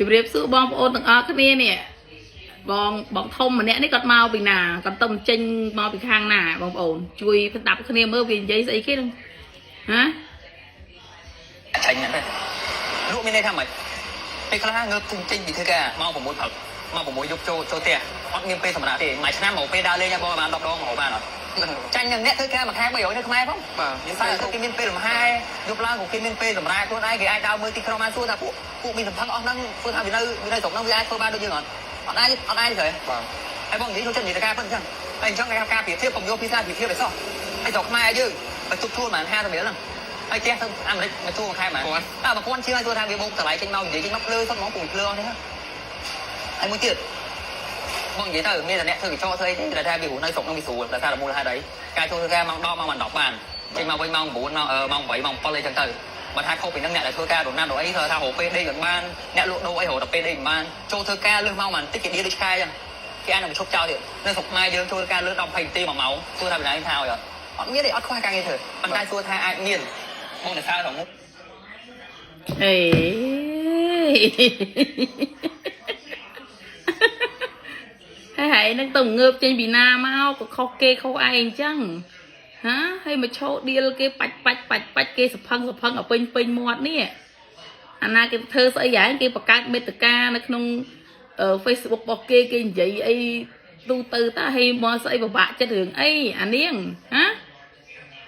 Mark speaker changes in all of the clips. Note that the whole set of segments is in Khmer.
Speaker 1: chỉ biết sự bom ôn từng ở cái này nè bong thông mà nèនេះគាត់មកពីណាគាត់ទៅចេញមកពីខាងណាបងប្អូនជួយស្ដាប់គ្នាមើលវានិយាយស្អីគេហ្នឹងហ៎
Speaker 2: ចាញ់ហ្នឹងលោកមានន័យថាម៉េចពេលខ្លះងើបចេញពីធ្វើការមក6ព្រឹកមក6យប់ចូលផ្ទះអត់មានពេលសម្រាប់ទេមួយឆ្នាំមកពេលដើរលេងបងបាន10ដងមកបានអត់ចាញ់នឹងអ្នកធ្វើការមួយខែ300នៅខ្មែរផងបាទមានតែគេមានពេលលំហែយប់ឡើងក៏គេមានពេលសម្រាប់ខ្លួនឯងគេអាចដើរមើលទីក្រុងបានសួរថាពួកមានសម្ផឹងអស់ហ្នឹងធ្វើថាវានៅស្រុកហ្នឹងវាអាចធ្វើបានដូចយើងអត់អាចទេបាទហើយបងនិយាយចូលចិត្តនិយាយទៅការប៉ុណ្្នឹងហើយអញ្ចឹងគេការប្រៀបធៀបผมយកភាសាប្រៀបធៀបឲ្យសោះហើយស្រុកខ្មែរយើងបើទុកជួលបាន50រៀលហ្នឹងហើយចេះទៅអាមេរិកមកជួលមួយខែបានតែបើគាត់ជឿឲ្យថាវាបោកតម្លៃចេញមកនិយាយចេញមកភ្លើសុទ្ធហ្មងពូភ្លើអស់ទេហើយមួយទៀតបងនិយាយទៅមានតែអ្នកធ្វើកញ្ចក់ស្អីទេតែថាវានៅស្រុកហ្នឹងវាស្រួលតែថាមូលហេតុអីការចូលធ្វើការម៉ោង10ម៉ោង10បានចេញមកវិញម៉ោង9ម៉ោង8ម៉ោង7អីចឹងទៅបើថាខុសពីហ្នឹងអ្នកដែលធ្វើការរំណាត់រអីធ្វើថារកពេលដេកក៏បានអ្នកលក់ដូរអីរកតែពេលដេកក៏បានចូលធ្វើការលឺម៉ោងបានតិចគេឌីដូចឆ្កែចឹងគេអាចនឹងឈប់ចោលទៀតនៅស្រុកខ្មែរយើងចូលការលឺ10 20នាទី1ម៉ោងធ្វើថាវិន័យថាឲ្យអត់មានទេអត់ខ្វះការងារធ្វើប៉ុន្តែធ្វើថាអាចមានបងតែសាររបស់មុខ
Speaker 1: អេហើយនឹងទៅងើបចេញពីណាមកក៏ខុសគេខុសឯងអញ្ចឹងហាហើយមកឈោឌីលគេបាច់គេសភឹងឲ្យពេញមាត់នេះអាណាគេធ្វើស្អីយ៉ាងគេបង្កើតមេត្តានៅក្នុង Facebook របស់គេនិយាយអីទូទៅតាហើយមកស្អីពិបាកចិត្តរឿងអីអានាងហា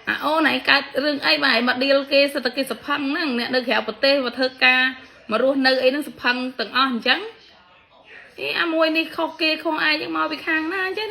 Speaker 1: អាអូនឯងកើតរឿងអីបើឯងមកឌីលគេសិតតែគេសភឹងហ្នឹងអ្នកនៅក្រៅប្រទេសមកធ្វើការមករស់នៅអីហ្នឹងសភឹងទាំងអស់អញ្ចឹងអាមួយនេះខុសគេខុសឯងមកពីខាងណាអញ្ចឹង